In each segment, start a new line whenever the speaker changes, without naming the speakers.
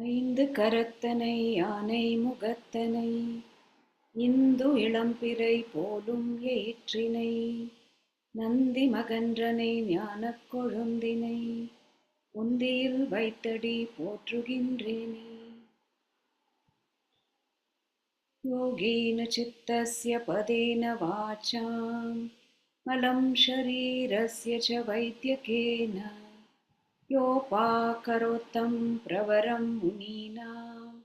ஐந்து கரத்தனை யானை முகத்தனை இந்து இளம்பிறை போலும் ஏற்றினை நந்தி மகன்றனை ஞானக் கொழுந்தினை உந்தியில் வைத்தடி போற்றுகின்றேனே. யோகேன சித்தஸ்ய பதேன வாசாம் மலம் ஷரீரஸ்ய ச வைத்யகேன யோபாகரோத்தம் பிரவரம் முனீனாம்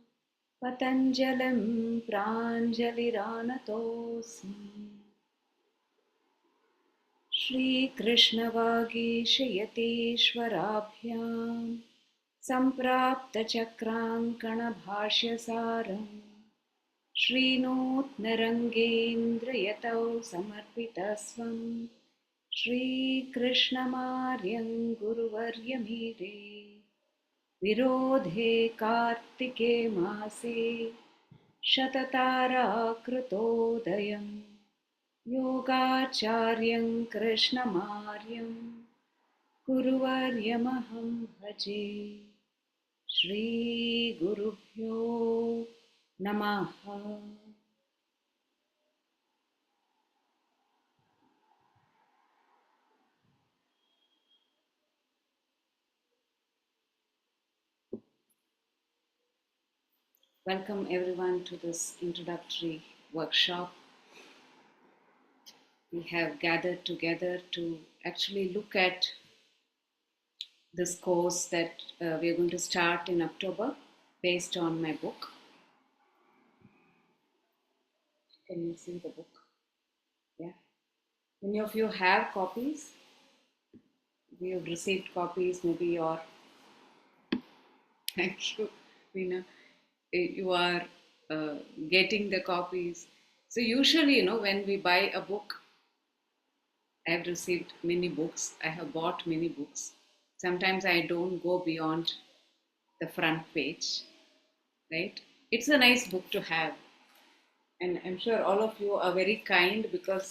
பதஞ்சலம் பிராஞ்சலிரானதோஸ்மி. श्रीकृष्णवागीशयतीश्वराभ्यां सम्प्राप्तचक्राङ्कणभाष्यसारं श्रीनोत्नरङ्गेन्द्रयतौ समर्पितस्वं श्रीकृष्णमार्यं गुरुवर्यमीरे विरोधे कार्तिके मासे शतताराकृतोदयम् योगाचार्यं कृष्णमार्यं गुरुवर्यमहं भजे. श्रीगुरुभ्यो नमः. Welcome everyone to this introductory workshop. We have gathered together to actually look at this course that we are going to start in October based on my book. Can you see the book? Yeah. Many of you have copies. We have received copies, maybe your thank you, Veena. You are getting the copies. So usually, when we buy a book, I have received many books. I have bought many books. Sometimes I don't go beyond the front page, right? It's a nice book to have. And I'm sure all of you are very kind because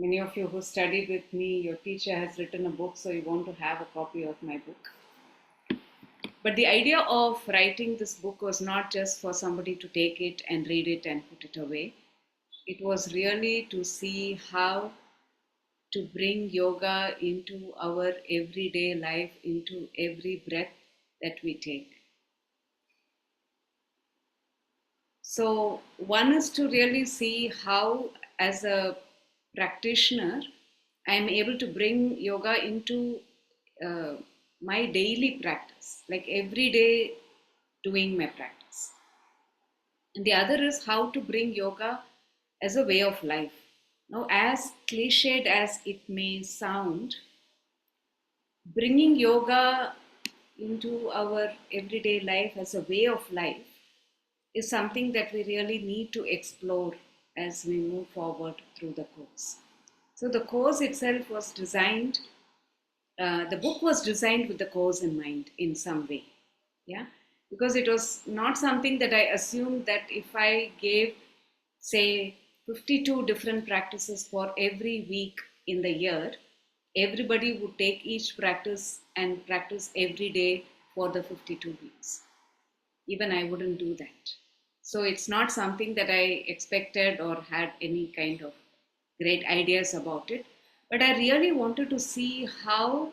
many of you who studied with me, your teacher has written a book, so you want to have a copy of my book. But the idea of writing this book was not just for somebody to take it and read it and put it away. It was really to see how to bring yoga into our everyday life, into every breath that we take. So one is to really see how, as a practitioner, I am able to bring yoga into my daily practice, like every day doing my practice. And the other is how to bring yoga as a way of life. Now, as cliched as it may sound, bringing yoga into our everyday life as a way of life is something that we really need to explore as we move forward through the course. So the course itself was designed, the book was designed with the course in mind in some way, yeah, because it was not something that I assumed that if I gave, say, 52 different practices for every week in the year, everybody would take each practice and practice every day for the 52 weeks. Even I wouldn't do that. So it's not something that I expected or had any kind of great ideas about it. But I really wanted to see how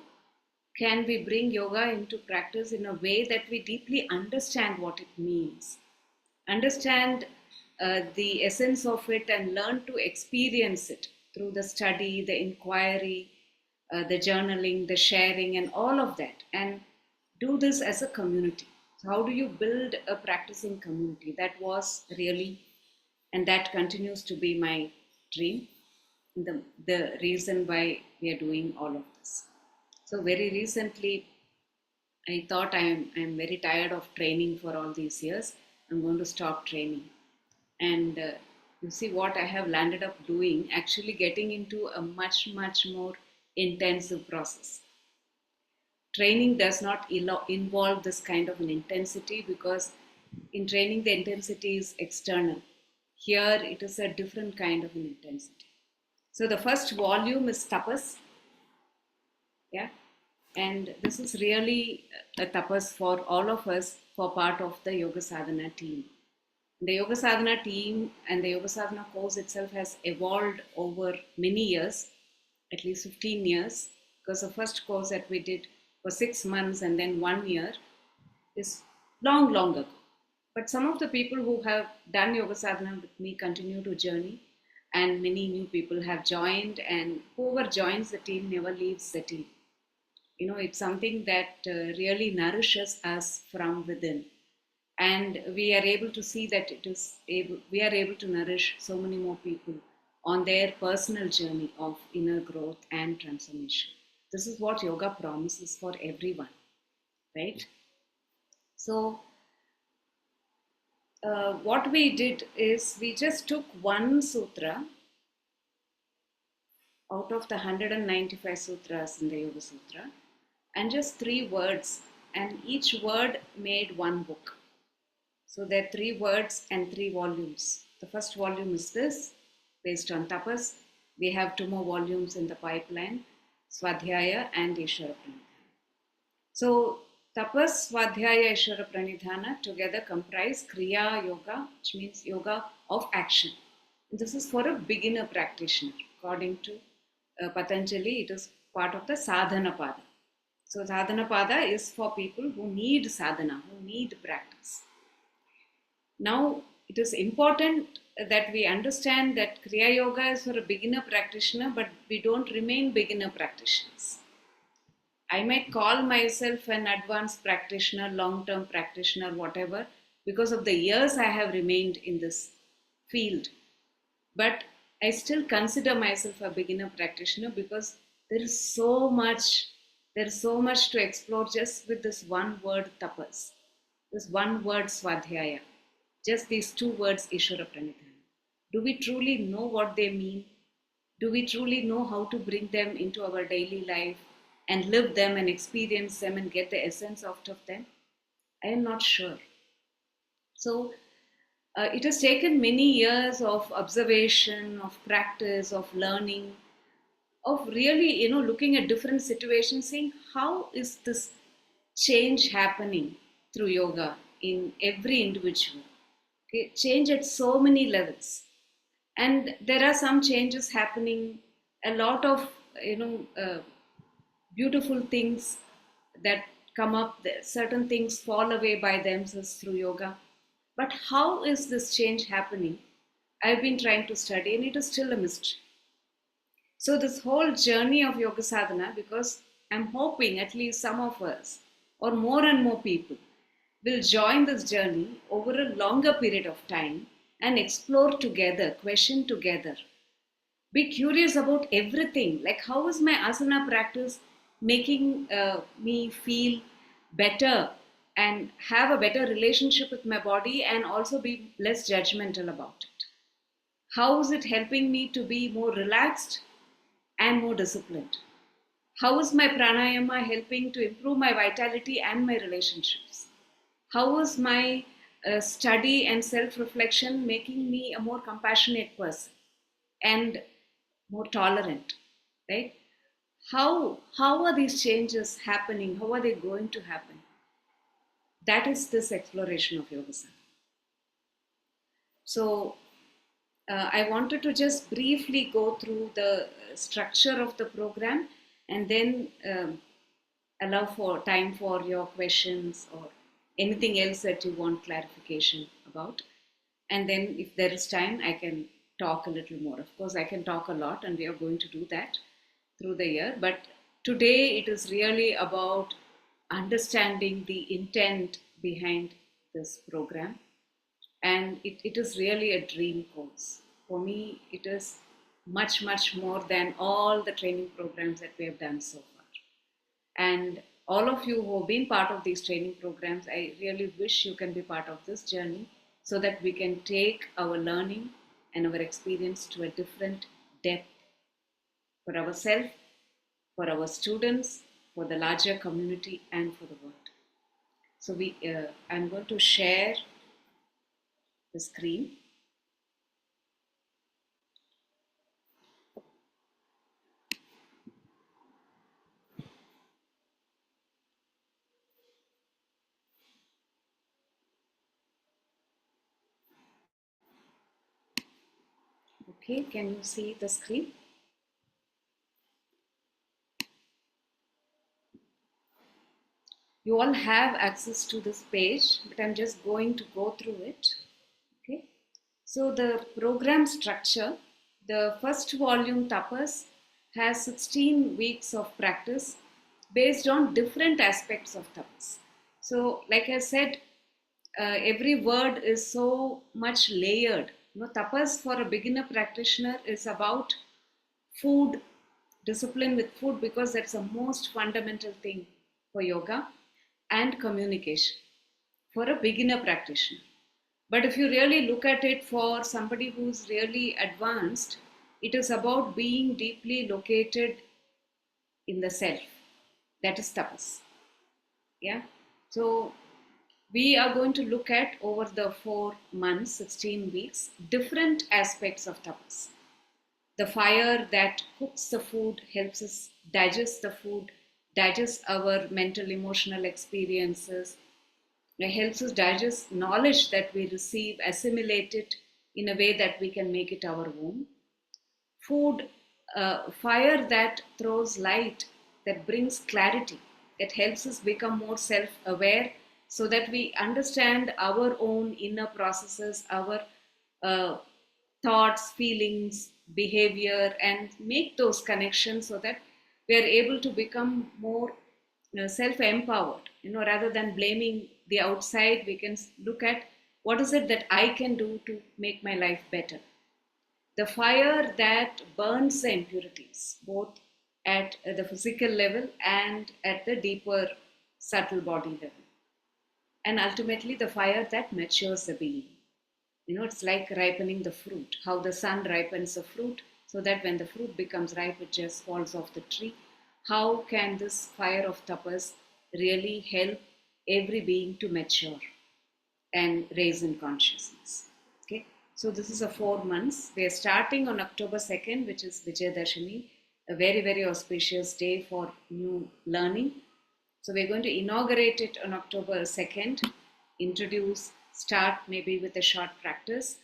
can we bring yoga into practice in a way that we deeply understand what it means, understand the essence of it, and learn to experience it through the study, the inquiry, the journaling, the sharing, and all of that, and do this as a community. So how do you build a practicing community? That was really, and that continues to be my dream, the reason why we are doing all of this. So very recently, I thought I'm very tired of training for all these years. I'm going to stop training. And you see what I have landed up doing, actually getting into a much, much more intensive process. Training does not involve this kind of an intensity because in training the intensity is external. Here it is a different kind of an intensity. So the first volume is tapas, yeah, And this is really a tapas for all of us for part of the Yoga Sadhana team. The Yoga Sadhana team and the Yoga Sadhana course itself has evolved over many years, at least 15 years, because the first course that we did for 6 months and then 1 year is long, long ago. But some of the people who have done Yoga Sadhana with me continue to journey, and many new people have joined, and whoever joins the team never leaves the team. It's something that really nourishes us from within, and we are able to see that we are able to nourish so many more people on their personal journey of inner growth and transformation. This is what yoga promises for everyone, right? So what we did is we just took one sutra out of the 195 sutras in the Yoga Sutra, and just three words, and each word made one book. So there are three words and three volumes. The first volume is this, based on tapas. We have two more volumes in the pipeline, Swadhyaya and Ishvara Pranidhana. So tapas, Swadhyaya, Ishvara Pranidhana together comprise Kriya Yoga, which means yoga of action. And this is for a beginner practitioner. According to Patanjali, it is part of the Sadhana Pada. So Sadhana Pada is for people who need sadhana, who need practice. Now, it is important that we understand that Kriya Yoga is for a beginner practitioner, but we don't remain beginner practitioners. I might call myself an advanced practitioner, long-term practitioner, whatever, because of the years I have remained in this field. But I still consider myself a beginner practitioner because there is so much to explore just with this one word tapas, this one word swadhyaya, just these two words Ishvara Pranidhana. Do we truly know what they mean? Do we truly know how to bring them into our daily life and live them and experience them and get the essence out of them? I am not sure. So it has taken many years of observation, of practice, of learning, of really, looking at different situations, saying how is this change happening through yoga in every individual. Okay, change at so many levels, and there are some changes happening. A lot of beautiful things that come up. Certain things fall away by themselves through yoga. But how is this change happening? I've been trying to study, and it is still a mystery. So, this whole journey of yoga sadhana, because I'm hoping at least some of us, or more and more people, will join this journey over a longer period of time and explore together, question together, be curious about everything. Like, how is my asana practice making me feel better and have a better relationship with my body and also be less judgmental about it? How is it helping me to be more relaxed and more disciplined? How is my pranayama helping to improve my vitality and my relationships? How is my study and self reflection making me a more compassionate person and more tolerant, right? How are these changes happening? How are they going to happen? That is this exploration of yoga sadhana. So I wanted to just briefly go through the structure of the program, and then allow for time for your questions or anything else that you want clarification about. And then if there is time, I can talk a little more. Of course, I can talk a lot, and we are going to do that through the year. But today it is really about understanding the intent behind this program. And it is really a dream course. For me, it is much, much more than all the training programs that we have done so far. And all of you who have been part of these training programs, I really wish you can be part of this journey so that we can take our learning and our experience to a different depth for ourselves, for our students, for the larger community, and for the world. So I'm going to share the screen. Okay, can you see the screen? You all have access to this page, but I'm just going to go through it. Okay, so the program structure, the first volume Tapas has 16 weeks of practice based on different aspects of tapas. So, like I said, every word is so much layered. Tapas for a beginner practitioner is about food, discipline with food, because that's the most fundamental thing for yoga, and communication for a beginner practitioner. But if you really look at it for somebody who's really advanced, it is about being deeply located in the self. That is tapas. Yeah. So we are going to look at over the 4 months, 16 weeks, different aspects of tapas. The fire that cooks the food helps us digest the food, digest our mental, emotional experiences. It helps us digest knowledge that we receive, assimilate it in a way that we can make it our own. Food, fire that throws light, that brings clarity, that helps us become more self aware so that we understand our own inner processes, our uh, thoughts, feelings, behavior, and make those connections so that we are able to become more self empowered. Rather than blaming the outside, we can look at what is it that I can do to make my life better. The fire that burns the impurities, both at the physical level and at the deeper, subtle body level. And ultimately, the fire that matures the being. It's like ripening the fruit, how the sun ripens the fruit so that when the fruit becomes ripe, it just falls off the tree. How can this fire of tapas really help every being to mature and raise in consciousness? Okay, so this is a 4 months. We are starting on October 2nd, which is Vijayadashami, a very, very auspicious day for new learning. So we're going to inaugurate it on October 2nd, introduce, start maybe with a short practice.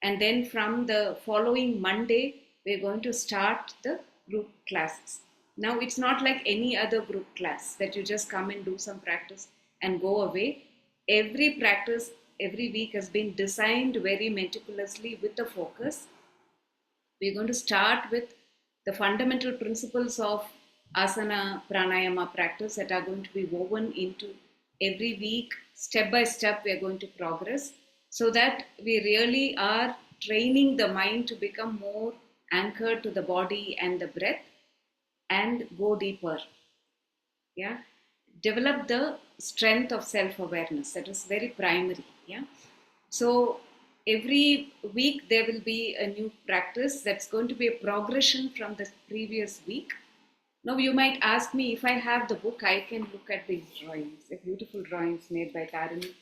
And then from the following Monday, we're going to start the group classes. Now, it's not like any other group class that you just come and do some practice and go away. Every practice, every week has been designed very meticulously with the focus. We're going to start with the fundamental principles of asana pranayama practice that are going to be woven into every week. Step by step, we are going to progress so that we really are training the mind to become more anchored to the body and the breath and go deeper. Yeah, develop the strength of self awareness, that is very primary. Yeah, so every week there will be a new practice that's going to be a progression from the previous week. Now you might ask me, if I have the book, I can look at these drawings, the beautiful drawings made by Tarini,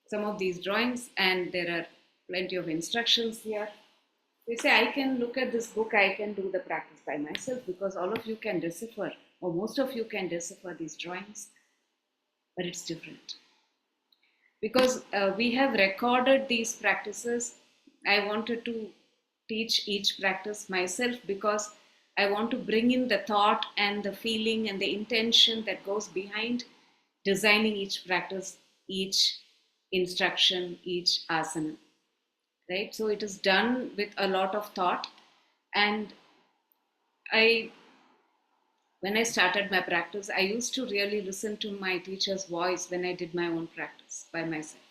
some of these drawings, and there are plenty of instructions here. You say, I can look at this book, I can do the practice by myself, because all of you can decipher, or most of you can decipher these drawings, but it's different. Because we have recorded these practices, I wanted to teach each practice myself because I want to bring in the thought and the feeling and the intention that goes behind designing each practice, each instruction, each asana. Right? So it is done with a lot of thought. And I when I started my practice, I used to really listen to my teacher's voice when I did my own practice by myself.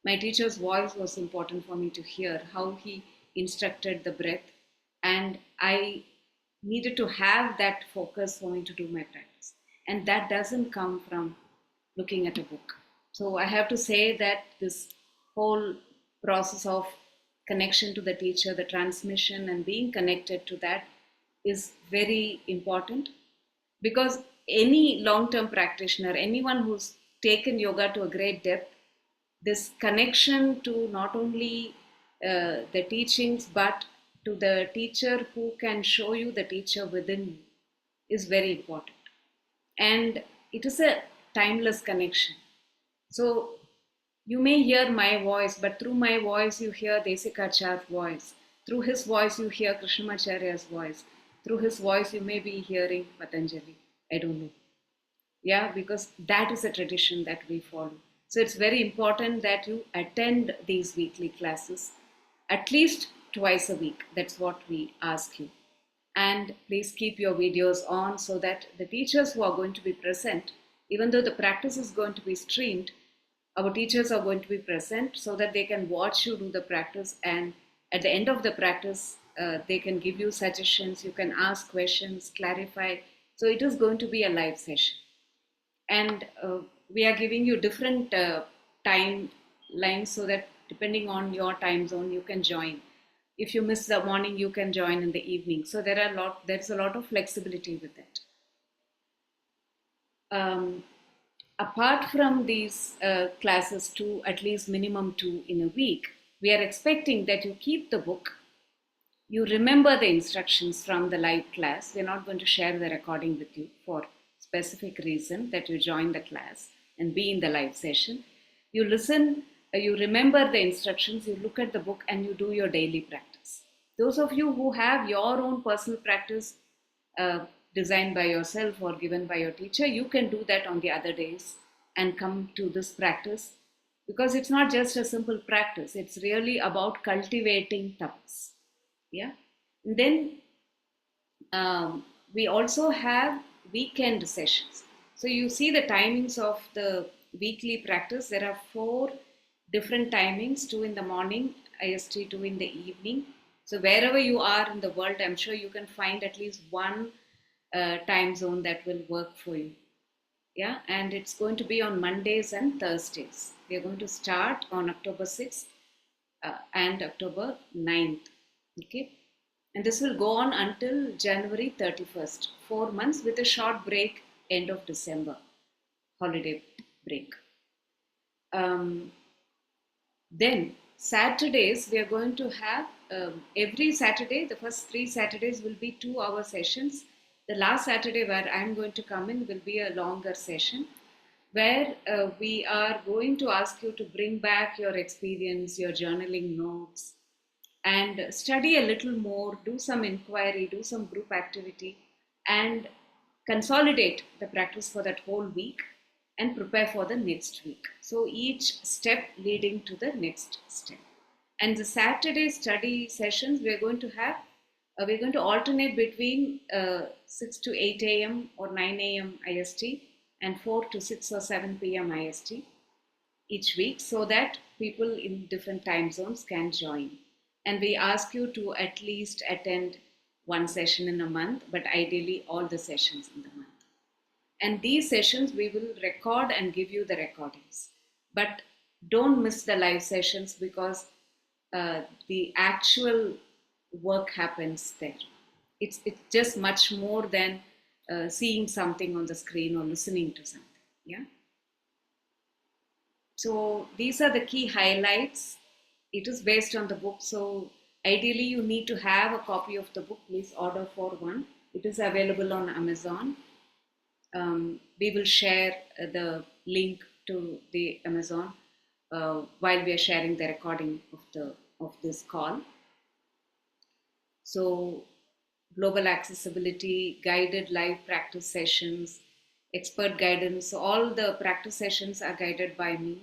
My teacher's voice was important for me to hear, how he instructed the breath, and I needed to have that focus for me to do my practice. And that doesn't come from looking at a book. So I have to say that this whole process of connection to the teacher, the transmission, and being connected to that is very important, because any long term practitioner, anyone who's taken yoga to a great depth, this connection to not only the teachings but to the teacher who can show you the teacher within you is very important. And it is a timeless connection. So you may hear my voice, but through my voice you hear Desikachar's voice. Through his voice, you hear Krishnamacharya's voice. Through his voice, you may be hearing Patanjali. I don't know. Yeah, because that is a tradition that we follow. So it's very important that you attend these weekly classes at least twice a week. That's what we ask you. And please keep your videos on so that the teachers who are going to be present, even though the practice is going to be streamed, our teachers are going to be present so that they can watch you do the practice, and at the end of the practice they can give you suggestions, you can ask questions, clarify. So it is going to be a live session, and we are giving you different time lines so that depending on your time zone you can join. If you miss the morning, you can join in the evening. So there's a lot of flexibility with that. um, Apart from these classes, two, at least minimum two in a week, we are expecting that you keep the book, you remember the instructions from the live class. We're not going to share the recording with you for specific reason that you join the class and be in the live session. You listen, you remember the instructions, you look at the book, and you do your daily practice. Those of you who have your own personal practice uh, designed by yourself or given by your teacher, you can do that on the other days and come to this practice, because it's not just a simple practice, it's really about cultivating tapas. Yeah. And then we also have weekend sessions. So you see the timings of the weekly practice. There are four different timings: two in the morning, IST, two in the evening. So wherever you are in the world, I'm sure you can find at least one time zone that will work for you. Yeah, and it's going to be on Mondays and Thursdays. We are going to start on October 6th and October 9th. Okay, and this will go on until January 31st, 4 months with a short break end of December, holiday break. Um, then Saturdays, we are going to have every Saturday, the first 3 Saturdays will be 2 hour sessions. The last Saturday where I'm going to come in will be a longer session where we are going to ask you to bring back your experience, your journaling notes, and study a little more, do some inquiry, do some group activity, and consolidate the practice for that whole week and prepare for the next week. So each step leading to the next step. And the Saturday study sessions we're going to alternate between 6 to 8 a.m. or 9 a.m. IST and 4 to 6 or 7 p.m. IST each week, so that people in different time zones can join. And we ask you to at least attend one session in a month, but ideally all the sessions in the month. And these sessions we will record and give you the recordings. But don't miss the live sessions, because the actual work happens there. It's just much more than seeing something on the screen or listening to something. Yeah. So these are the key highlights. It is based on the book. So ideally you need to have a copy of the book. Please order for one. It is available on Amazon. We will share the link to the Amazon while we are sharing the recording of this call. So global accessibility, guided live practice sessions, expert guidance. So all the practice sessions are guided by me.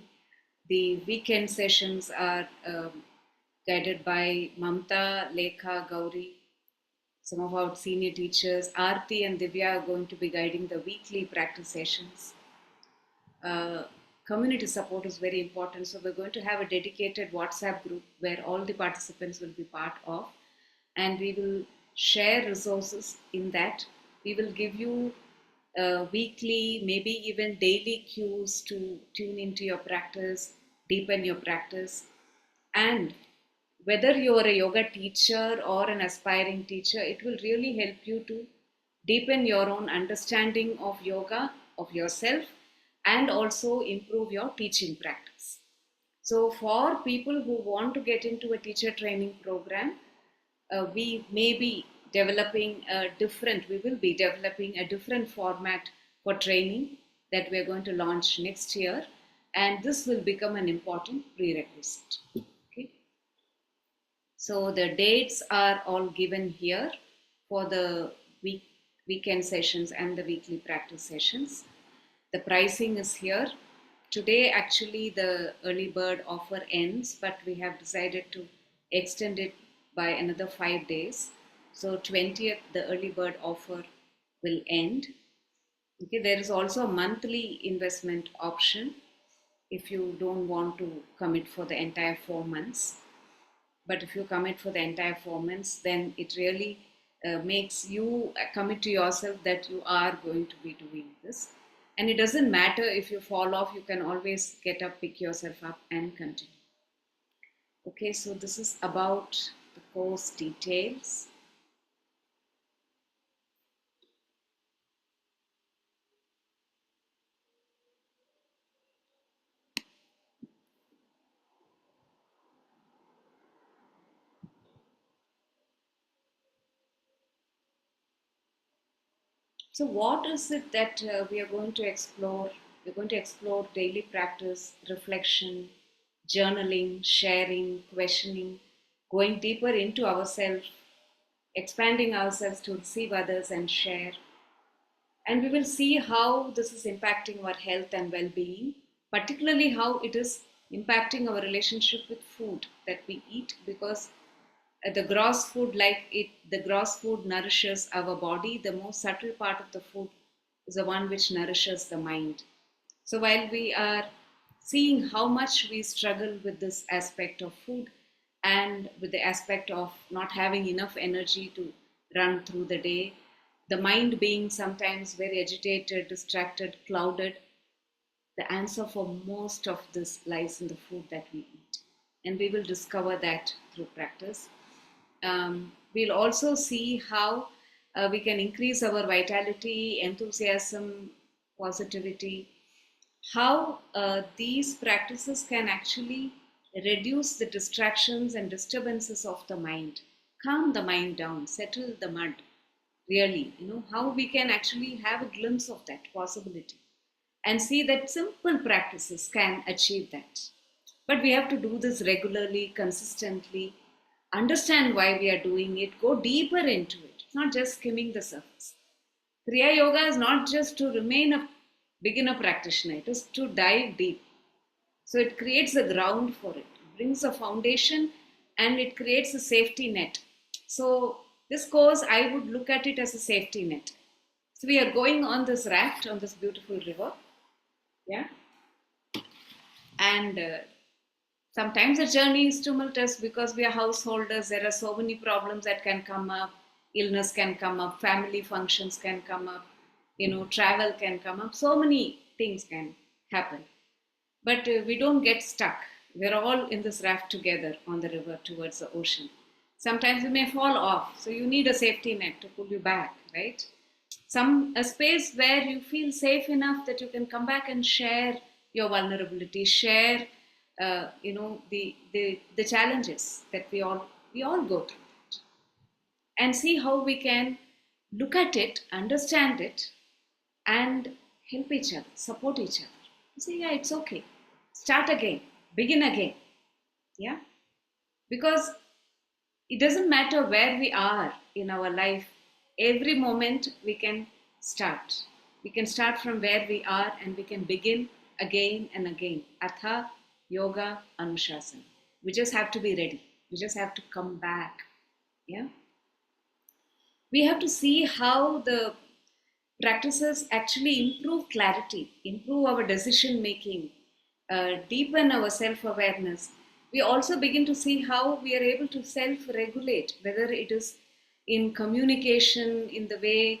The weekend sessions are guided by Mamta, Lekha, Gauri, some of our senior teachers. Aarti and Divya are going to be guiding the weekly practice sessions. Community support is very important. So we're going to have a dedicated WhatsApp group where all the participants will be part of, and we will share resources in that. We will give you weekly, maybe even daily cues to tune into your practice, deepen your practice. And whether you're a yoga teacher or an aspiring teacher, it will really help you to deepen your own understanding of yoga, of yourself, and also improve your teaching practice. So, for people who want to get into a teacher training program, we will be developing a different format for training that we're going to launch next year, and this will become an important prerequisite. Okay. So the dates are all given here for the weekend sessions and the weekly practice sessions. The pricing is here. Today, actually, the early bird offer ends, but we have decided to extend it by another 5 days. So 20th, the early bird offer will end. Okay, there is also a monthly investment option if you don't want to commit for the entire 4 months. But if you commit for the entire 4 months, then it really makes you commit to yourself that you are going to be doing this. And it doesn't matter if you fall off, you can always get up, pick yourself up, and continue. Okay, so this is about the course details. So, what is it that we are going to explore? We're going to explore daily practice, reflection, journaling, sharing, questioning, going deeper into ourselves, expanding ourselves to receive others and share. And we will see how this is impacting our health and well being, particularly how it is impacting our relationship with food that we eat, because the gross food, the gross food nourishes our body, the most subtle part of the food is the one which nourishes the mind. So while we are seeing how much we struggle with this aspect of food and with the aspect of not having enough energy to run through the day, the mind being sometimes very agitated, distracted, clouded, the answer for most of this lies in the food that we eat. And we will discover that through practice. We'll also see how we can increase our vitality, enthusiasm, positivity, how these practices can actually reduce the distractions and disturbances of the mind, calm the mind down, settle the mud. Really, how we can actually have a glimpse of that possibility and see that simple practices can achieve that. But we have to do this regularly, consistently, understand why we are doing it, go deeper into it. It's not just skimming the surface. Kriya Yoga is not just to remain a beginner practitioner, it is to dive deep. So it creates a ground for it, brings a foundation, and it creates a safety net. So this course, I would look at it as a safety net. So we are going on this raft on this beautiful river, yeah, and sometimes the journey is tumultuous because we are householders. There are so many problems that can come up. Illness can come up, family functions can come up, travel can come up. So many things can happen. But we don't get stuck. We're all in this raft together on the river towards the ocean. Sometimes we may fall off, so you need a safety net to pull you back, right? A space where you feel safe enough that you can come back and share your vulnerability, share, the challenges that we all go through, and see how we can look at it, understand it, and help each other, support each other. Say, yeah, it's okay. Start again, begin again. Yeah, because it doesn't matter where we are in our life, every moment we can start. We can start from where we are and we can begin again and again. Atha Yoga Anushasana. We just have to be ready. We just have to come back. Yeah. We have to see how the practices actually improve clarity, improve our decision making, deepen our self awareness. We also begin to see how we are able to self regulate, whether it is in communication, in the way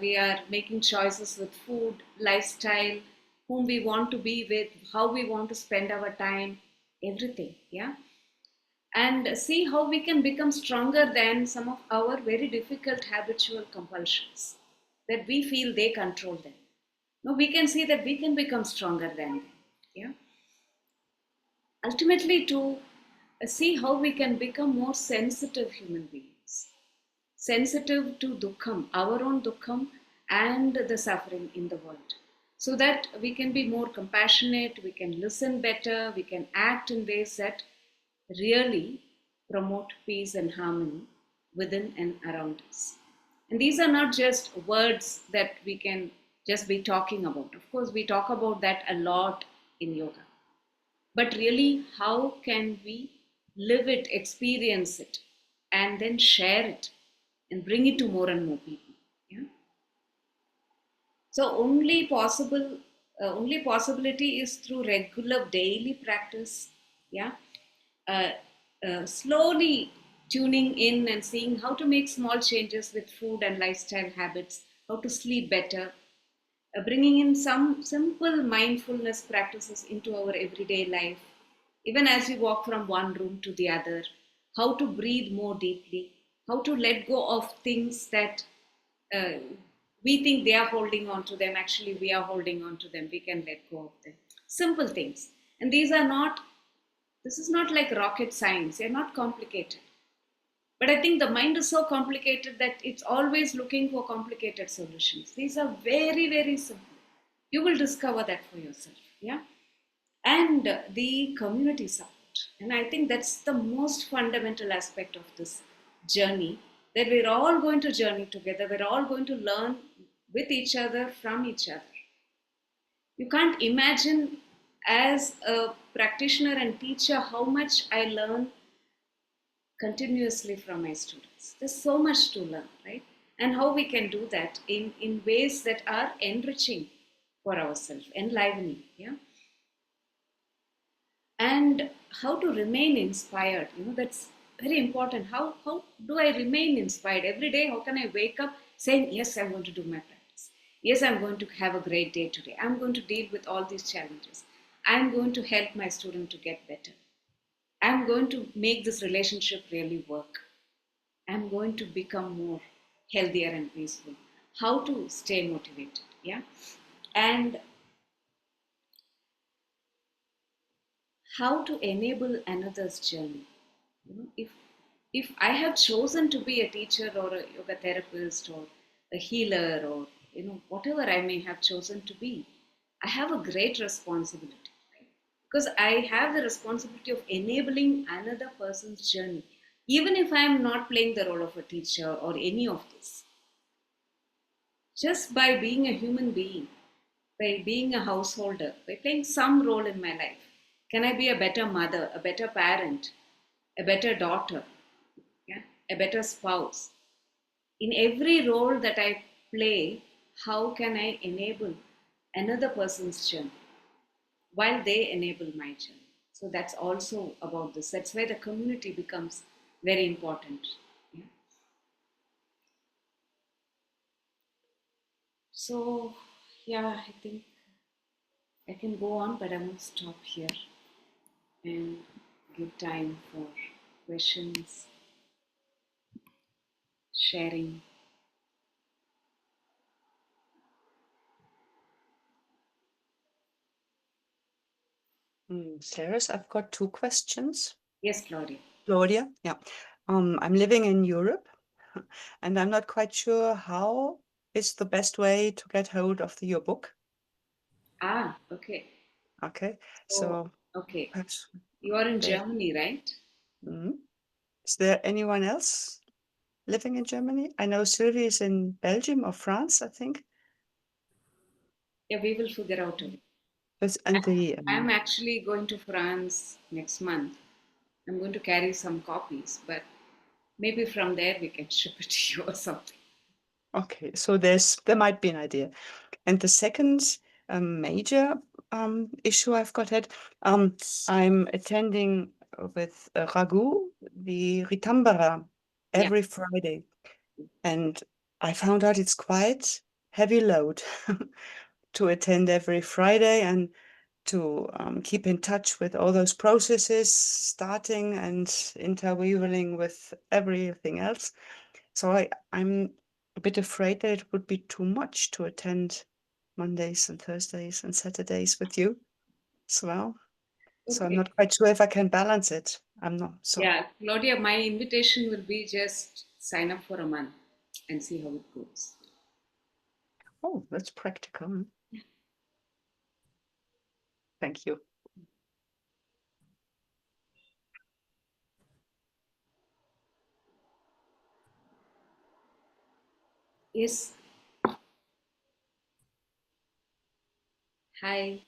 we are making choices with food, lifestyle, whom we want to be with, how we want to spend our time, everything. Yeah, and see how we can become stronger than some of our very difficult habitual compulsions that we feel they control them. No, we can see that we can become stronger than them. Yeah. Ultimately, to see how we can become more sensitive human beings, sensitive to dukkham, our own dukkham, and the suffering in the world, so that we can be more compassionate, we can listen better, we can act in ways that really promote peace and harmony within and around us. And these are not just words that we can just be talking about. Of course, we talk about that a lot in yoga. But really, how can we live it, experience it, and then share it and bring it to more and more people? Yeah. So only possibility is through regular daily practice. Yeah, uh, slowly tuning in and seeing how to make small changes with food and lifestyle habits, how to sleep better, bringing in some simple mindfulness practices into our everyday life, even as we walk from one room to the other, how to breathe more deeply, how to let go of things that uh, we think they are holding on to them. Actually, we are holding on to them. We can let go of them. Simple things. And these are not, this is not like rocket science, they're not complicated. But I think the mind is so complicated that it's always looking for complicated solutions. These are very, very simple. You will discover that for yourself. Yeah. And the community support. And I think that's the most fundamental aspect of this journey, that we're all going to journey together. We're all going to learn with each other, from each other. You can't imagine, as a practitioner and teacher, how much I learn continuously from my students. There's so much to learn, right? And how we can do that in ways that are enriching for ourselves, enlivening, yeah? And how to remain inspired, that's very important. How do I remain inspired every day? How can I wake up saying, yes, I'm going to do my practice. Yes, I'm going to have a great day today. I'm going to deal with all these challenges. I'm going to help my student to get better. I'm going to make this relationship really work. I'm going to become more healthier and peaceful. How to stay motivated, yeah? And how to enable another's journey. If I have chosen to be a teacher or a yoga therapist or a healer, or whatever I may have chosen to be, I have a great responsibility, right? Because I have the responsibility of enabling another person's journey, even if I am not playing the role of a teacher or any of this. Just by being a human being, by being a householder, by playing some role in my life, can I be a better mother, a better parent, a better daughter, yeah, a better spouse? In every role that I play, how can I enable another person's journey while they enable my journey? So that's also about this. That's why the community becomes very important. Yeah. So, yeah, I think I can go on, but I won't stop here and give time for questions, sharing.
Sarah, I've got two questions.
Yes, Claudia.
Claudia, yeah. I'm living in Europe and I'm not quite sure how is the best way to get hold of your book.
Ah, okay.
Okay,
So,
so
okay.
perhaps
You are in
there,
Germany, right?
Mhm. Is there anyone else living in Germany? I know Sylvie is in Belgium or France, I think.
Yeah, we will figure out a way.
And the
I'm actually going to France next month. I'm going to carry some copies, but maybe from there we can ship it to you or something.
okay, so there might be an idea. And the second major issue I've got had, I'm attending with Raghu the Ritambara
Yeah.
every Friday, and I found out it's quite heavy load to attend every Friday and to keep in touch with all those processes, starting and interweaving with everything else. So I'm a bit afraid that it would be too much to attend Mondays and Thursdays and Saturdays with you as well. So I'm
Okay.
not quite sure if I can balance it. I'm not so.
Yeah, Claudia, my invitation will be just sign up for a month and see how it goes.
Oh, that's practical. Thank you.
Yes. Hi.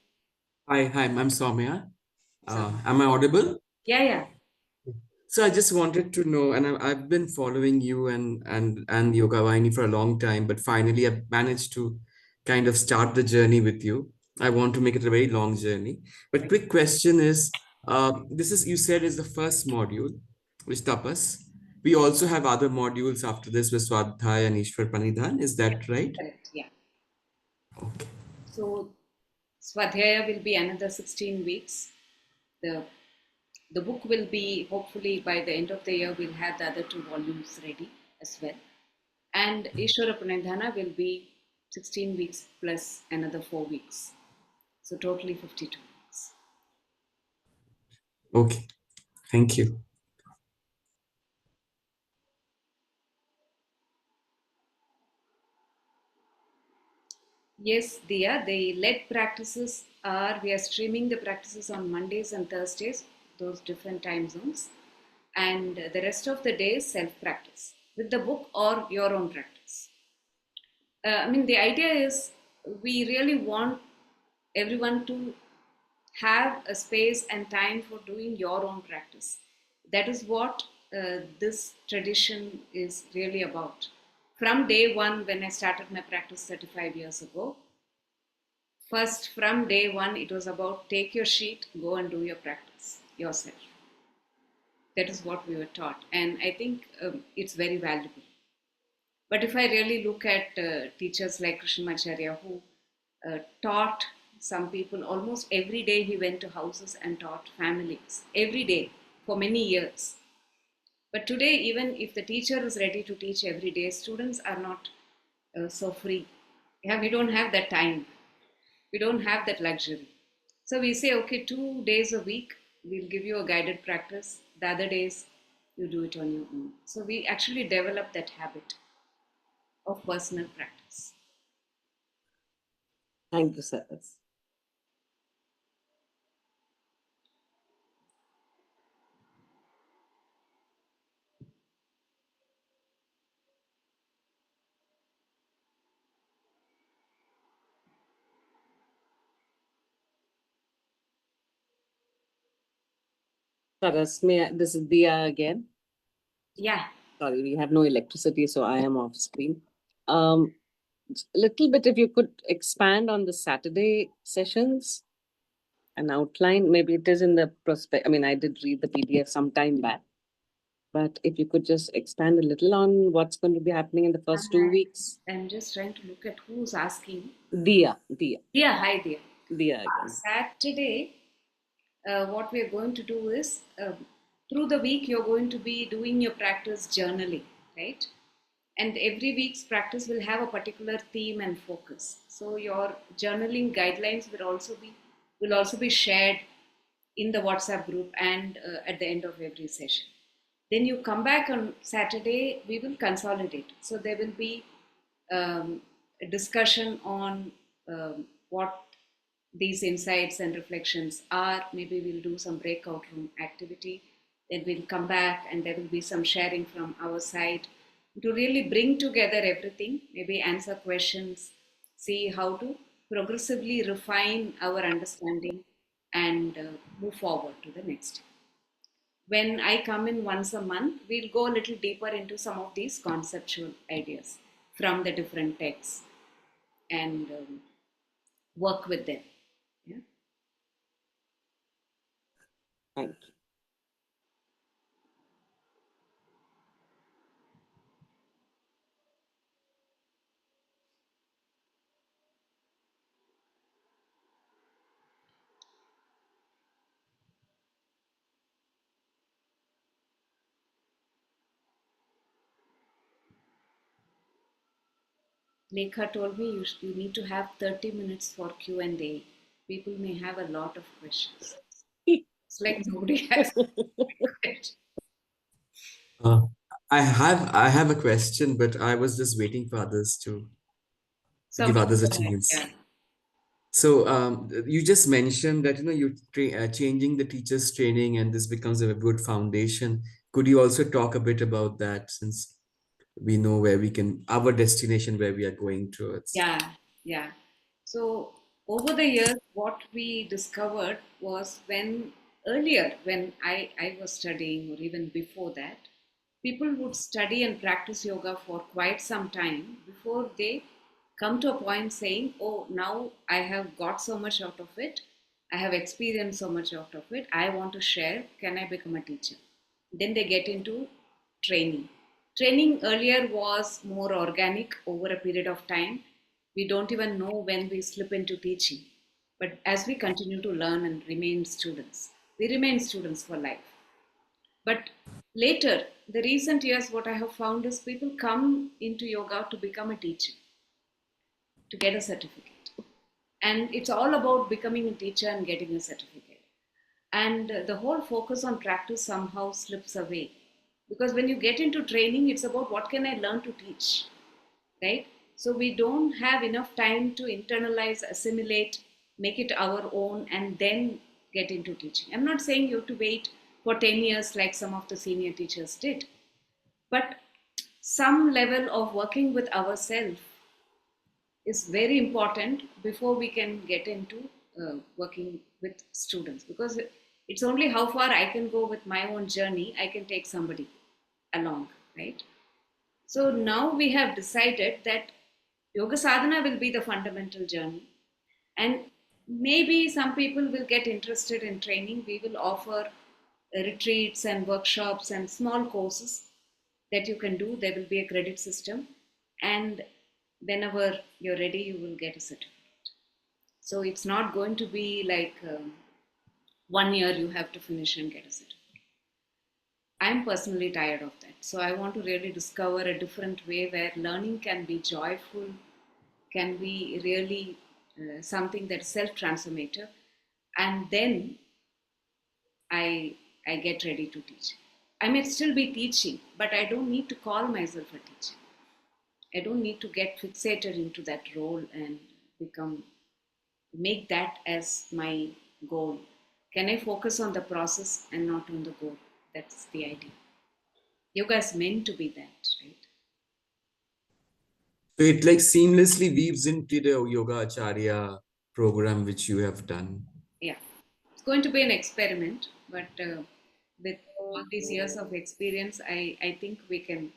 Hi, I'm Soumya.
So,
Am I audible?
yeah, yeah.
So I just wanted to know, and I've been following you and Yoga Vaini for a long time, but finally I've managed to kind of start the journey with you. I want to make it a very long journey. But quick question is, this is you said is the first module, which tapas. We also have other modules after this with Swadhyaya and Ishwar Pranidhan. Is
Yeah,
that right?
correct. Yeah.
Okay.
So, Swadhyaya will be another 16 weeks. The the book will be, hopefully by the end of the year, we'll have the other two volumes ready as well. And Ishwara Pranidhana will be 16 weeks plus another 4 weeks. So, totally 52 weeks.
Okay. Thank you.
Yes, Dia, the lead practices are, we are streaming the practices on Mondays and Thursdays, those different time zones. And the rest of the day is self practice with the book or your own practice. I mean, the idea is we really want everyone to have a space and time for doing your own practice. That is what this tradition is really about. From day one, when I started my practice 35 years ago, first, from day one, it was about take your sheet, go and do your practice yourself. That is what we were taught, and I think it's very valuable. But if I really look at teachers like Krishnamacharya, who taught some people almost every day, he went to houses and taught families every day for many years. But today, even if the teacher is ready to teach every day, students are not so free. Yeah, we don't have that time. We don't have that luxury. So we say, okay, 2 days a week, we'll give you a guided practice. The other days, you do it on your own. So we actually develop that habit of personal practice.
Thank you, sir. Saras, this is Dia again.
Yeah,
Sorry, we have no electricity, so I am off screen. Um, little bit, if you could expand on the Saturday sessions, an outline. Maybe it is in the prospect. I mean, I did read the PDF some time back, but if you could just expand a little on what's going to be happening in the first 2 weeks.
I'm just trying to look at who's asking.
Dia,
Yeah, hi there.
Dia again.
Saturday, what we are going to do is through the week, you're going to be doing your practice journaling, right? And every week's practice will have a particular theme and focus. So your journaling guidelines will also be shared in the WhatsApp group and at the end of every session. Then you come back on Saturday, we will consolidate. So there will be a discussion on what these insights and reflections are. Maybe we'll do some breakout room activity. Then we'll come back and there will be some sharing from our side to really bring together everything, maybe answer questions, see how to progressively refine our understanding and move forward to the next. When I come in once a month, we'll go a little deeper into some of these conceptual ideas from the different texts and work with them. Yeah.
Thank you.
Lekha told me you need to have 30 minutes for Q&A. People may have a lot of questions. It's like nobody has questions.
Uh, I have a question, but I was just waiting for others to give
Some,
others a
yeah.
chance. So you just mentioned that changing the teachers' training and this becomes a good foundation. Could you also talk a bit about that since we know where we can, our destination where we are going towards.
Yeah, yeah. So over the years, what we discovered was when earlier, when I was studying, or even before that, people would study and practice yoga for quite some time before they come to a point saying, oh, now I have got so much out of it, I have experienced so much out of it, I want to share, can I become a teacher? Then they get into training. Training earlier was more organic over a period of time. We don't even know when we slip into teaching. But as we continue to learn and remain students, we remain students for life. But later, the recent years, what I have found is people come into yoga to become a teacher, to get a certificate. And it's all about becoming a teacher and getting a certificate. And the whole focus on practice somehow slips away. Because when you get into training, it's about what can I learn to teach, right? So we don't have enough time to internalize, assimilate, make it our own, and then get into teaching. I'm not saying you have to wait for 10 years like some of the senior teachers did, but some level of working with ourselves is very important before we can get into working with students, because it's only how far I can go with my own journey, I can take somebody along, right? So now we have decided that yoga sadhana will be the fundamental journey, and maybe some people will get interested in training. We will offer retreats and workshops and small courses that you can do. There will be a credit system, and whenever you're ready, you will get a certificate. So it's not going to be like 1 year you have to finish and get a certificate. I'm personally tired of that. So I want to really discover a different way where learning can be joyful, can be really something that's self-transformative, and then I I get ready to teach. I may still be teaching, but I don't need to call myself a teacher. I don't need to get fixated into that role and become make that as my goal. Can I focus on the process and not on the goal? That's the idea. Yoga is meant to be that, right?
So it like seamlessly weaves into the Yoga Acharya program which you have done.
Yeah. It's going to be an experiment, but with all these years of experience, I think we can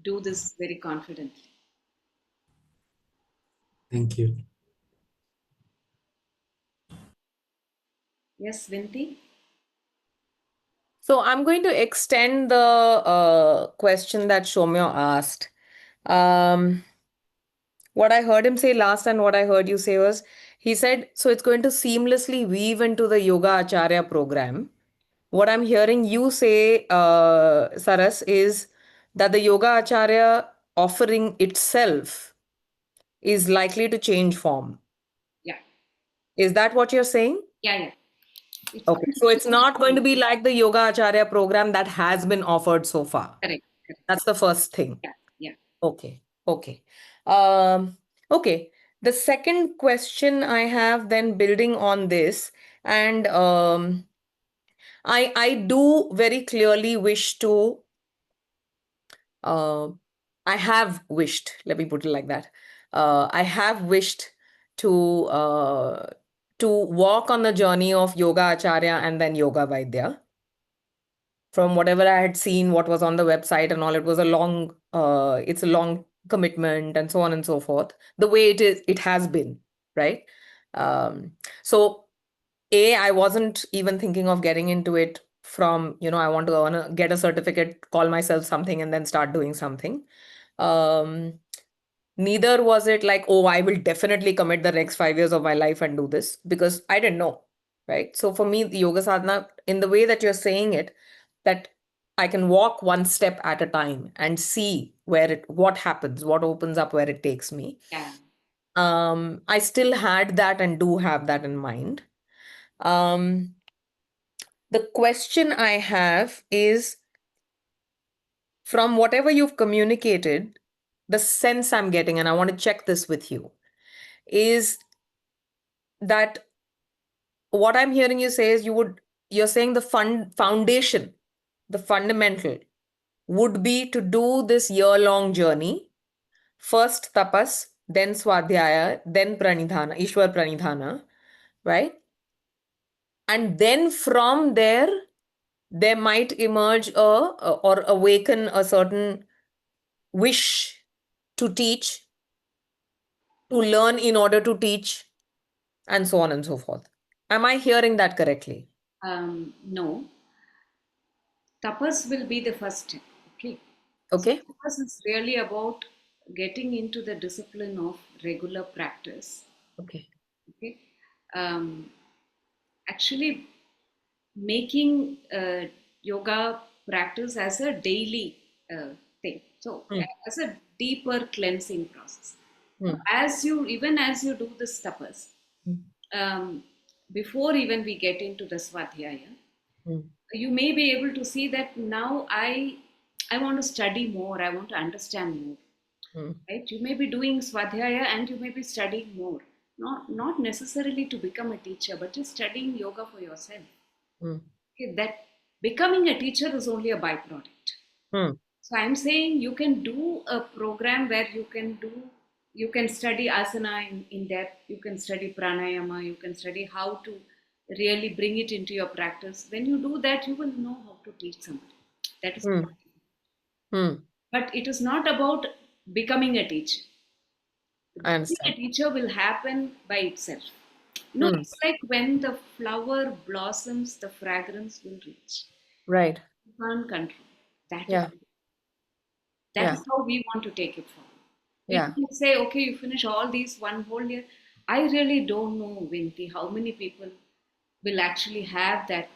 do this very confidently.
Thank you.
Yes, Vinti?
So I'm going to extend the question that Shomyo asked. Um, what I heard him say last and what I heard you say was, he said, so it's going to seamlessly weave into the Yoga Acharya program. What I'm hearing you say, Saras, is that the Yoga Acharya offering itself is likely to change form.
Yeah,
Is that what you're saying?
yeah. It's
Okay.
going to
So it's
change
not going to
form.
be like the Yoga Acharya program that has been offered so far.
Correct, correct.
That's the first thing.
Yeah, yeah.
Okay. Okay. Um, okay. The second question I have then building on this, and I do very clearly wish to uh, I have wished, let me put it like that. I have wished to to walk on the journey of Yoga Acharya and then Yoga Vaidya. From whatever I had seen, what was on the website and all, it was a long, it's a long commitment and so on and so forth. The way it has been, right? So I wasn't even thinking of getting into it from, I want to get a certificate, call myself something, and then start doing something. Um, Neither was it like, oh, I will definitely commit the next 5 years of my life and do this, because I didn't know, right? So for me, the yoga sadhana, in the way that you're saying it, that I can walk one step at a time and see what happens, what opens up, where it takes me.
Yeah.
I still had that and do have that in mind. The question I have is, from whatever you've communicated, the sense I'm getting, and I want to check this with you, is that what I'm hearing you say is you're saying the foundation, the fundamental would be to do this year-long journey. First tapas, then swadhyaya, then pranidhana, Ishwar pranidhana, right? And then from there might emerge or awaken a certain wish to teach, to learn in order to teach, and so on and so forth. Am I hearing that correctly?
No, tapas will be the first step. Okay. So
Okay.
tapas is really about getting into the discipline of regular practice.
Okay.
Okay. Um, Actually, making yoga practice as a daily thing. So,
Hmm.
as a deeper cleansing process.
Hmm.
Even as you do this tapas,
Hmm.
um, before even we get into the swadhyaya,
Hmm.
you may be able to see that now I want to study more. I want to understand more.
Hmm.
Right? You may be doing swadhyaya and you may be studying more. Not necessarily to become a teacher, but just studying yoga for yourself.
Hmm.
Okay, that becoming a teacher is only a byproduct.
Hmm.
So I'm saying you can do a program where you can study asana in depth, you can study pranayama, you can study how to really bring it into your practice. When you do that, you will know how to teach somebody. That is
Hmm.
not,
Hmm.
but it is not about becoming a teacher.
I
Becoming a
understand.
teacher will happen by itself.
Hmm.
It's like when the flower blossoms, the fragrance will reach.
Right.
You can't control. That is
Yeah.
That
Yeah.
is how we want to take it forward.
Yeah.
People say, okay, you finish all these one whole year. I really don't know, Vinti, how many people will actually have that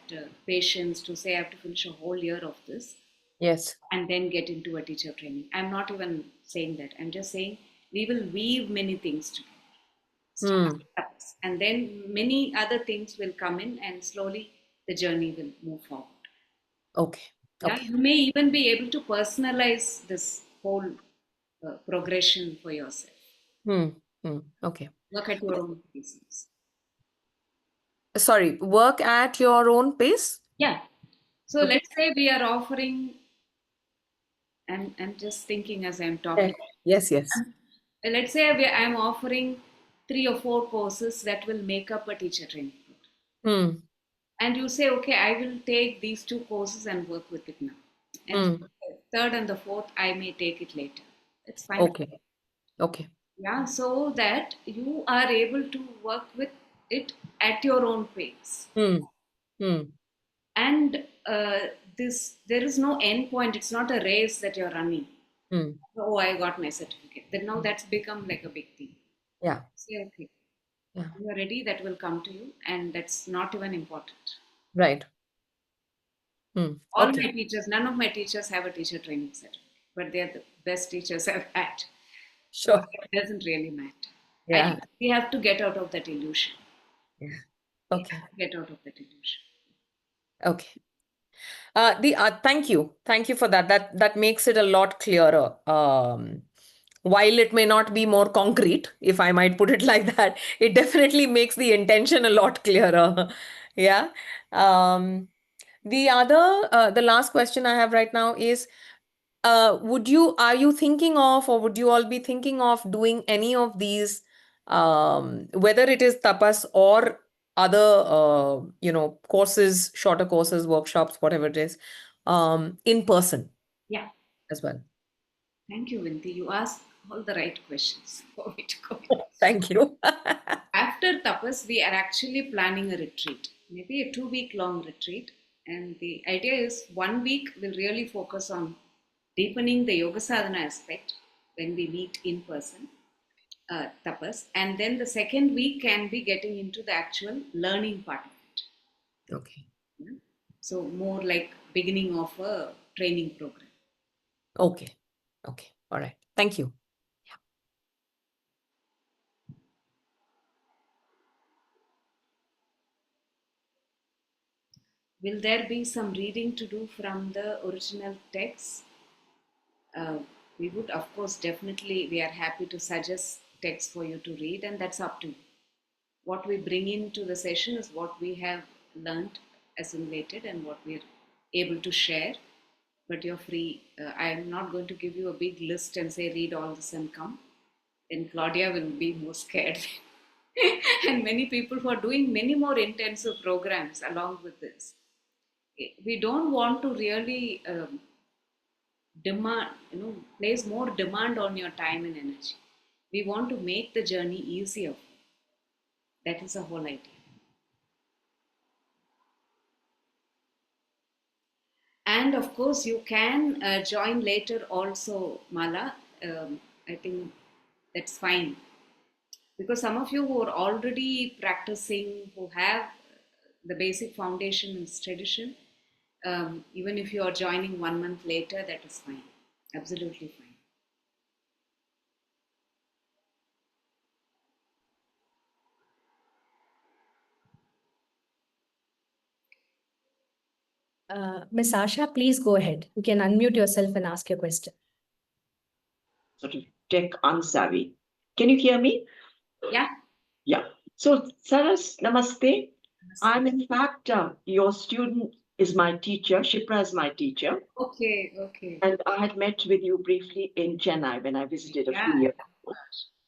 patience to say, I have to finish a whole year of this
Yes.
and then get into a teacher training. I'm not even saying that. I'm just saying we will weave many things together. Start
Hmm.
with us, and then many other things will come in, and slowly the journey will move forward.
Okay.
Yeah,
Okay.
you may even be able to personalize this whole progression for yourself.
Hmm. Hmm. Okay.
Work at your own pace.
Sorry, work at your own pace?
Yeah. So
Okay.
let's say we are offering, and I'm just thinking as I'm
Yeah.
talking.
Yes, yes.
Let's say I'm offering 3 or 4 courses that will make up a teacher training program.
Hmm.
And you say, okay, I will take these 2 courses and work with it now. And
Hmm.
the third and the fourth, I may take it later. It's fine.
Okay. Okay.
Yeah, so that you are able to work with it at your own pace.
Hmm. Hmm.
And this there is no end point. It's not a race that you're running.
Hmm.
Oh, I got my certificate. Then now that's become like a big thing.
Yeah.
Say, okay,
Yeah.
when you're ready, that will come to you, and that's not even important.
Right. Hmm.
All
Okay.
my teachers, none of my teachers have a teacher training certificate, but they're the best teachers I've had. So
Sure.
it doesn't really matter. I
Yeah.
think we have to get out of that illusion.
Yeah.
We
Okay.
have to get out of that illusion.
Okay. Thank you for that. That makes it a lot clearer. While it may not be more concrete, if I might put it like that, it definitely makes the intention a lot clearer. Yeah. The last question I have right now is, are you thinking of, or would you all be thinking of doing any of these, whether it is tapas or other, courses, shorter courses, workshops, whatever it is, in person
Yeah.
as well?
Thank you, Vinti. You asked all the right questions for me to go.
Thank you.
After tapas, we are actually planning a retreat, maybe a 2 week long retreat. And the idea is 1 week we'll really focus on deepening the yoga sadhana aspect when we meet in person, tapas. And then the second week can be getting into the actual learning part of it.
Okay.
Yeah? So, more like beginning of a training program.
Okay. Okay. All right. Thank you.
Will there be some reading to do from the original text? uh, we would, of course, definitely, we are happy to suggest text for you to read, and that's up to you. What we bring into the session is what we have learned, assimilated, and what we're able to share. but you're free. I'm not going to give you a big list and say, read all this and come. Then Claudia will be more scared. And many people who are doing many more intensive programs along with this. We don't want to really demand, place more demand on your time and energy. We want to make the journey easier. That is the whole idea. And of course, you can join later also, Mala. I think that's fine. Because some of you who are already practicing, who have the basic foundation in tradition, even if you are joining 1 month later, that is fine. Absolutely fine.
Miss Asha, please go ahead. You can unmute yourself and ask your question.
Sort of tech unsavvy. Can you hear me?
Yeah.
Yeah. So, Saras, namaste. I'm in fact your student is my teacher. Shipra is my teacher,
Okay, okay.
and I had met with you briefly in Chennai when I visited a few
Yeah,
years ago.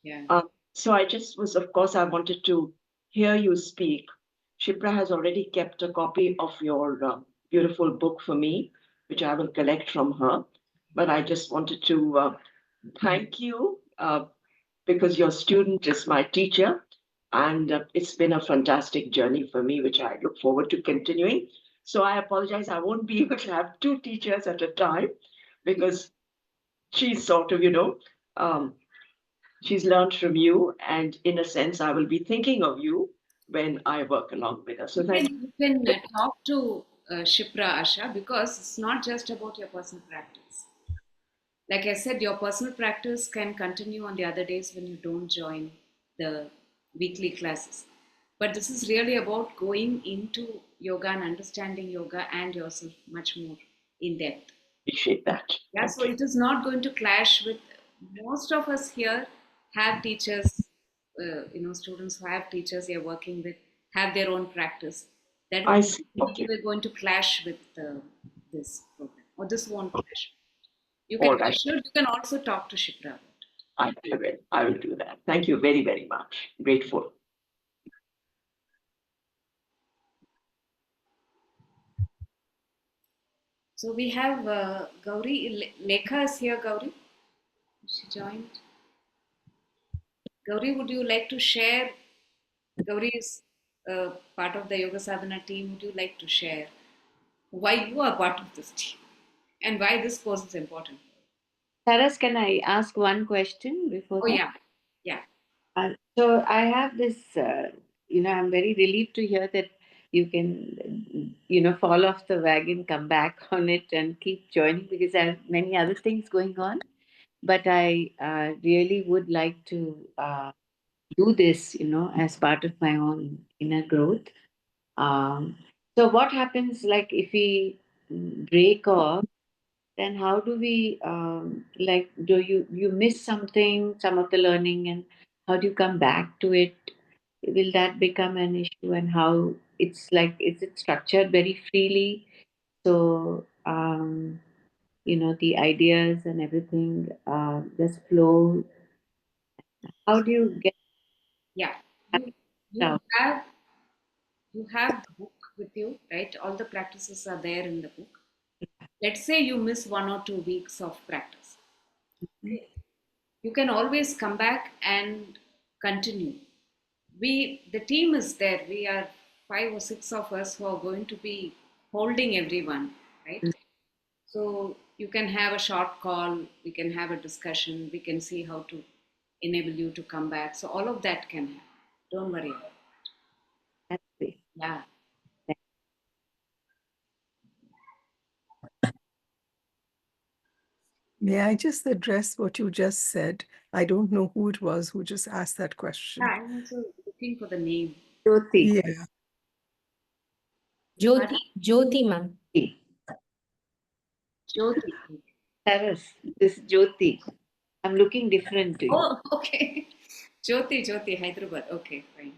yeah.
So I just was, of course, I wanted to hear you speak. Shipra has already kept a copy of your beautiful book for me, which I will collect from her. But I just wanted to thank you because your student is my teacher. And it's been a fantastic journey for me, which I look forward to continuing. So I apologize, I won't be able to have two teachers at a time because she's sort of, she's learned from you. And in a sense, I will be thinking of you when I work along with her. So thank you.
You can talk to Shipra, Asha, because it's not just about your personal practice. Like I said, your personal practice can continue on the other days when you don't join the weekly classes. But this is really about going into yoga and understanding yoga and yourself much more in depth.
Appreciate that.
Yeah, so it is not going to clash with most of us here have teachers, students who have teachers they're working with have their own practice. That
I
would
see.
be
Okay.
going to clash with this program, or this won't
Okay.
clash. You
All
can
right.
you can also talk to Shipra about it.
I will. I will do that. Thank you very, very much. Grateful.
So we have Gauri. Lekha is here, Gauri. She joined. Gauri, would you like to share? Gauri is part of the Yoga Sadhana team. Would you like to share why you are part of this team and why this course is important?
Saras, can I ask one question before
Oh,
that?
yeah. Yeah.
So I have this, I'm very relieved to hear that you can, fall off the wagon, come back on it, and keep joining because I have many other things going on. But I really would like to do this, as part of my own inner growth. Um, so what happens, like, if we break off? Then how do we like, do you miss something, some of the learning, and how do you come back to it? Will that become an issue? And how it's like, is it structured very freely, so the ideas and everything just flow? How do you get
Yeah.
that
You
out?
you have the book with you, right? All the practices are there in the book. Let's say you miss 1 or 2 weeks of practice. Okay. You can always come back and continue. The team is there. We are 5 or 6 of us who are going to be holding everyone, right? So you can have a short call, we can have a discussion, we can see how to enable you to come back. So all of that can happen. Don't worry about it.
That's it.
Yeah.
May I just address what you just said? I don't know who it was who just asked that
Yeah,
question.
I'm also looking for the name.
Jyoti.
Yeah.
Jyoti, ma'am.
Jyoti.
Saras, this Jyoti. I'm looking different to you.
Oh, okay. Jyoti, Hyderabad. Okay, fine.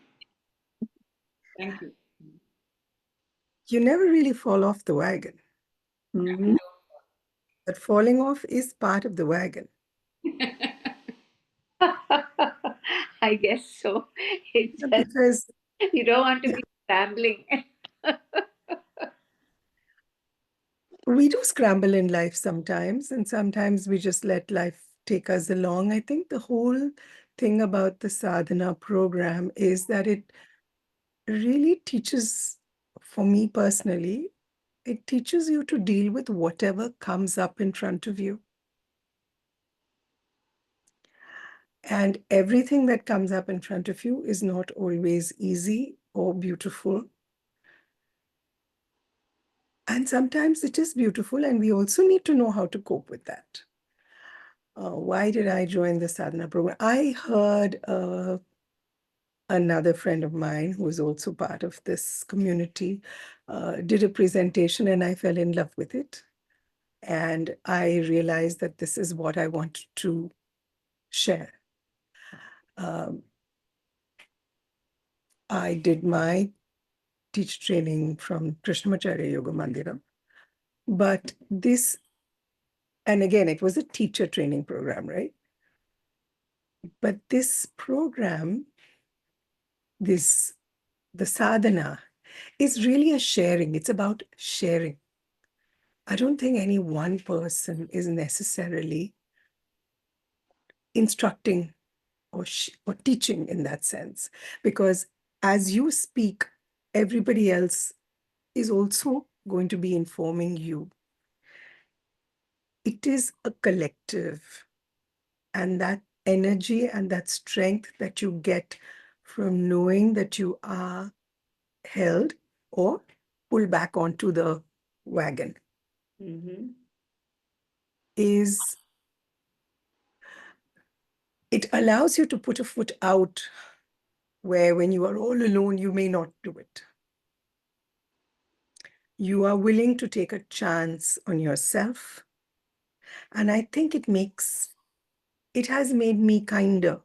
Thank you.
You never really fall off the wagon.
Mhm.
But falling off is part of the wagon.
I guess so. It's just,
Because
you don't want to be scrambling.
we do scramble in life sometimes, and sometimes we just let life take us along. I think the whole thing about the sadhana program is that it really teaches, for me personally, it teaches you to deal with whatever comes up in front of you. And everything that comes up in front of you is not always easy or beautiful. And sometimes it is beautiful, and we also need to know how to cope with that. Why did I join the sadhana program? I heard another friend of mine who is also part of this community did a presentation, and I fell in love with it. And I realized that this is what I want to share. I did my teacher training from Krishnamacharya Yoga Mandiram. But this, and again, it was a teacher training program, right? But this program, the sadhana, is really a sharing. It's about sharing. I don't think any one person is necessarily instructing or teaching in that sense, because as you speak, everybody else is also going to be informing you. It is a collective, and that energy and that strength that you get from knowing that you are held or pulled back onto the wagon is, it allows you to put a foot out where when you are all alone, you may not do it. You are willing to take a chance on yourself. And I think it has made me kinder.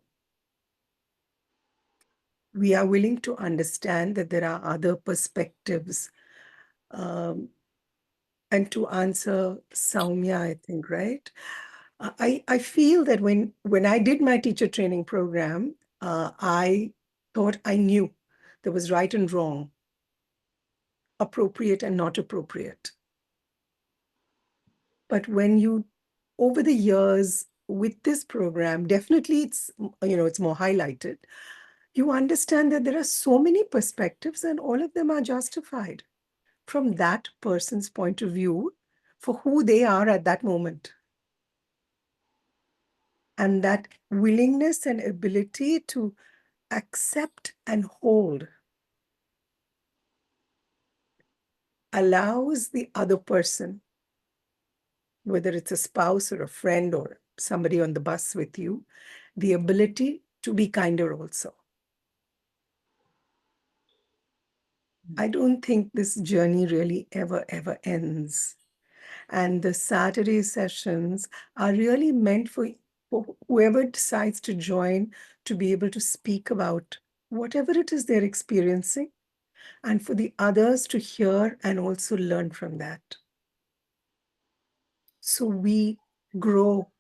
We are willing to understand that there are other perspectives. And to answer Soumya, I think, right? I feel that when I did my teacher training program, I thought I knew there was right and wrong, appropriate and not appropriate. But when you, over the years with this program, definitely it's more highlighted. You understand that there are so many perspectives and all of them are justified from that person's point of view for who they are at that moment. And that willingness and ability to accept and hold allows the other person, whether it's a spouse or a friend or somebody on the bus with you, the ability to be kinder also. I don't think this journey really ever ends. And the Saturday sessions are really meant for whoever decides to join to be able to speak about whatever it is they're experiencing, and for the others to hear and also learn from that. So we grow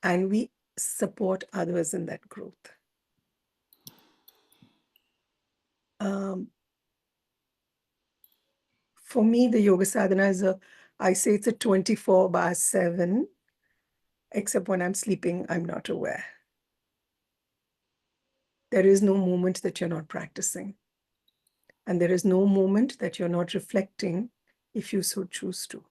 and we support others in that growth. For me, the yoga sadhana is I say it's a 24/7, except when I'm sleeping, I'm not aware. There is no moment that you're not practicing. And there is no moment that you're not reflecting if you so choose to.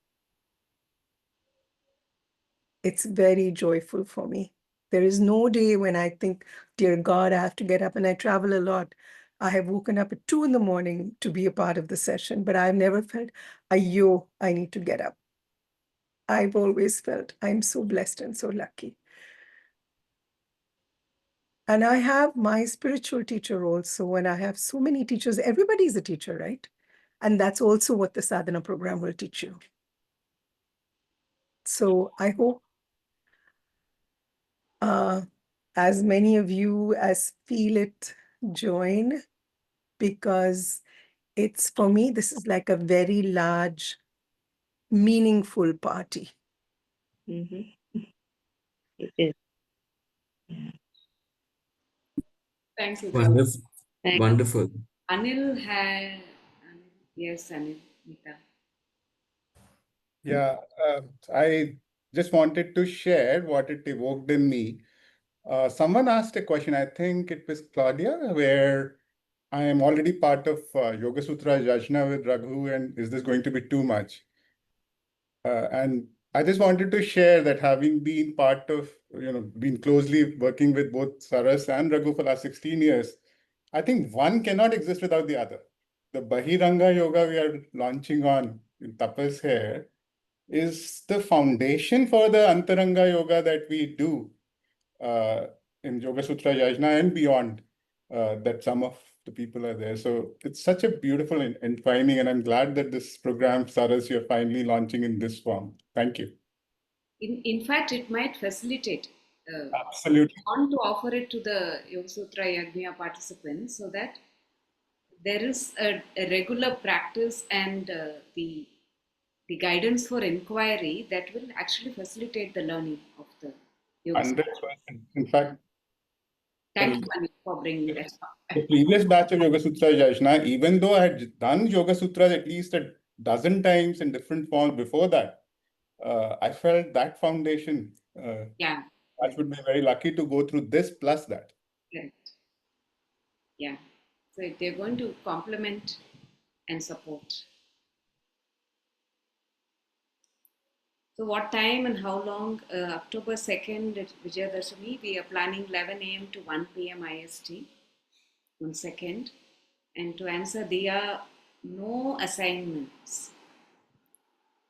It's very joyful for me. There is no day when I think, dear God, I have to get up, and I travel a lot. I have woken up at 2 a.m. to be a part of the session, but I've never felt, ayyo, I need to get up. I've always felt I'm so blessed and so lucky. And I have my spiritual teacher also, and I have so many teachers. Everybody's a teacher, right? And that's also what the sadhana program will teach you. So I hope as many of you as feel it join, because it's, for me, this is like a very large meaningful party.
Mhm. It is.
Thank you, Gauri.
Wonderful.
Thank
Wonderful.
Anil had, yes, Anil, Nita.
Yeah, I just wanted to share what it evoked in me. Someone asked a question, I think it was Claudia, where I am already part of Yoga Sutra Yajna with Raghu, and is this going to be too much? And I just wanted to share that having been part of, been closely working with both Saras and Raghu for the last 16 years, I think one cannot exist without the other. The Bahiranga Yoga we are launching on in Tapas here is the foundation for the Antaranga Yoga that we do uh, in Yoga Sutra Yajna and beyond, that some of the people are there. So it's such a beautiful entwining, and I'm glad that this program, Saras, you're finally launching in this form. Thank you.
In fact, it might facilitate.
Absolutely.
We want to offer it to the Yoga Sutra Yajna participants so that there is a regular practice and the guidance for inquiry that will actually facilitate the learning of the Yoga Sutra.
100%. In fact,
Thank you, Mani, for bringing that up.
the previous batch of Yoga Sutra Yajna, even though I had done Yoga Sutras at least a dozen times in different forms before that, I felt that foundation,
Yeah,
I would be very lucky to go through this plus that.
correct. Yeah. So they're going to complement and support. So what time and how long? October 2nd at Vijayadashami, we are planning 11 a.m. to 1 p.m. IST on 2nd. And to answer, there are no assignments.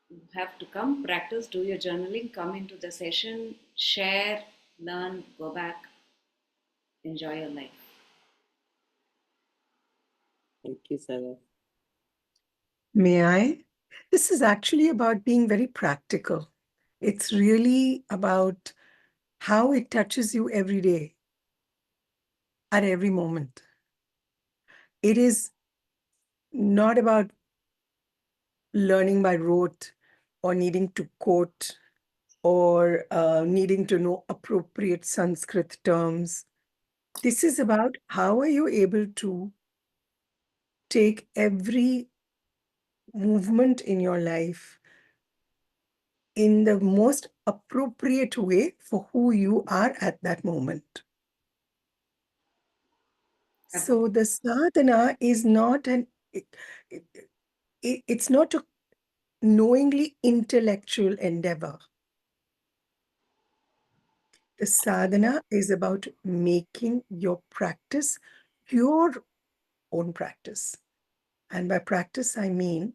You have to come, practice, do your journaling, come into the session, share, learn, go back, enjoy your life.
you, Sarah.
May I? This is actually about being very practical. It's really about how it touches you every day, at every moment. It is not about learning by rote or needing to quote or needing to know appropriate Sanskrit terms. This is about how are you able to take every movement in your life in the most appropriate way for who you are at that moment. So the sadhana is not it's not a knowingly intellectual endeavor. The sadhana is about making your practice your own practice. And by practice, I mean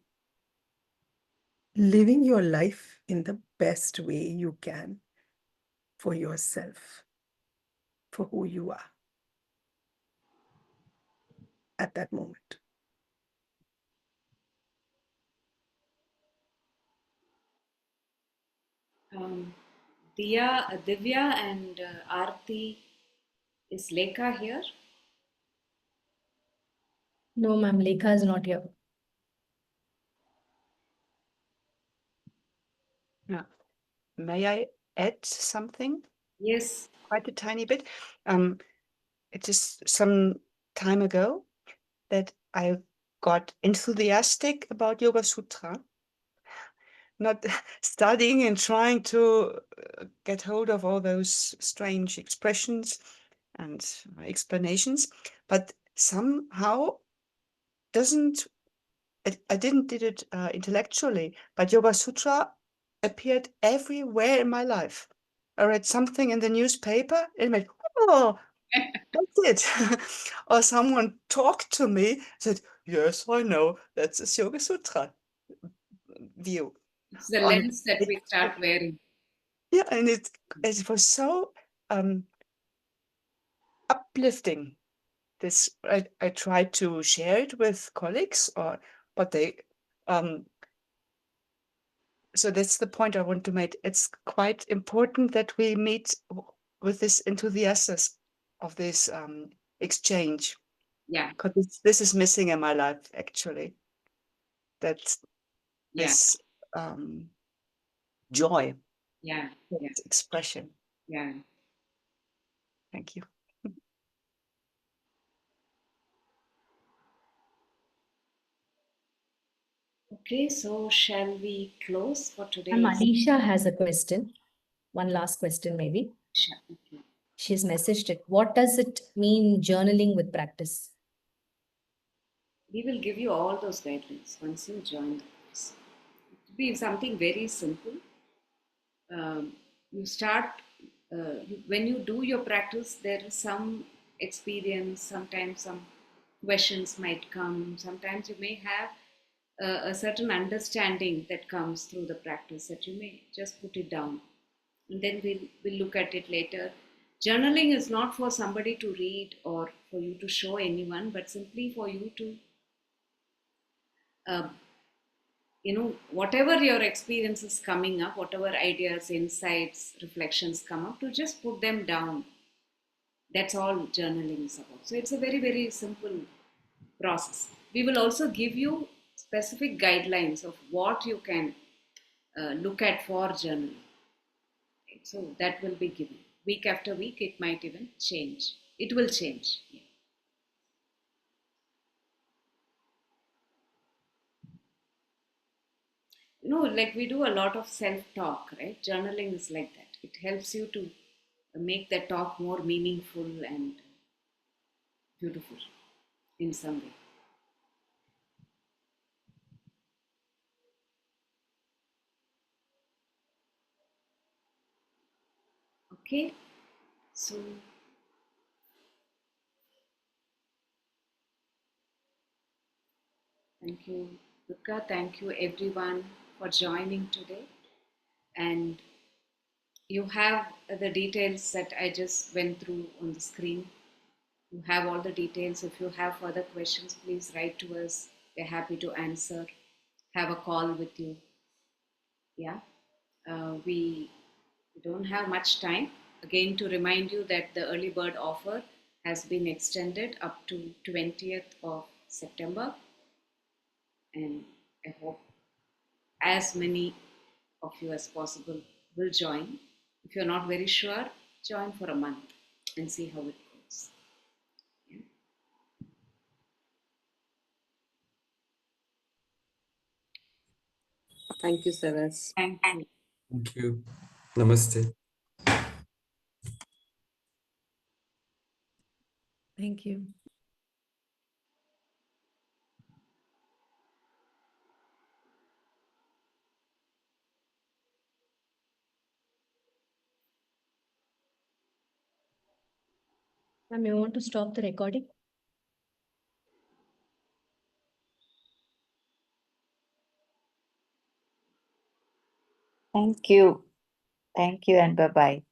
living your life in the best way you can for yourself, for who you are at that moment.
Divya and Aarti, is Lekha here?
No, ma'am, Lekha is not here.
Yeah. May I add something?
Yes.
Quite a tiny bit. It is some time ago that I got enthusiastic about Yoga Sutra, not studying and trying to get hold of all those strange expressions and explanations, but somehow doesn't I didn't did it intellectually, but Yoga Sutra appeared everywhere in my life. I read something in the newspaper and went, oh, that's it. Or someone talked to me, said, yes, I know, that's a Yoga Sutra view.
It's the
And
lens that we start wearing.
yeah, and it was so uplifting. This I tried to share it with colleagues, but they so that's the point I want to make. It's quite important that we meet with this enthusiasm of this exchange,
Yeah,
because this is missing in my life actually. That's
yeah.
this joy,
Yeah, yeah,
its expression.
yeah.
Thank you.
Okay, so shall we close for today?
Alicia has a question. One last question, maybe.
Sure. Okay.
She's messaged it. What does it mean journaling with practice?
We will give you all those guidelines once you join the course. It will be something very simple. You start, when you do your practice, there is some experience, sometimes some questions might come, sometimes you may have a certain understanding that comes through the practice that you may just put it down. And then we'll look at it later. Journaling is not for somebody to read or for you to show anyone, but simply for you to uh, whatever your experience is coming up, whatever ideas, insights, reflections come up, to just put them down. That's all journaling is about. So it's a very, very simple process. We will also give you specific guidelines of what you can look at for journaling. Right? So that will be given. Week after week, it might even change. It will change. Yeah. Like we do a lot of self-talk, right? Journaling is like that. It helps you to make the talk more meaningful and beautiful in some way. Okay, so thank you, Durga. Thank you, everyone, for joining today. And you have the details that I just went through on the screen. You have all the details. If you have further questions, please write to us. We're happy to answer. Have a call with you. Yeah. We don't have much time. Again, to remind you that the early bird offer has been extended up to 20th of September. And I hope as many of you as possible will join. If you're not very sure, join for a month and see how it goes. Yeah.
Thank you, Saras.
Thank you.
Thank you. Namaste.
Thank you. Ma'am, you want to stop the recording?
Thank you. Thank you and bye-bye.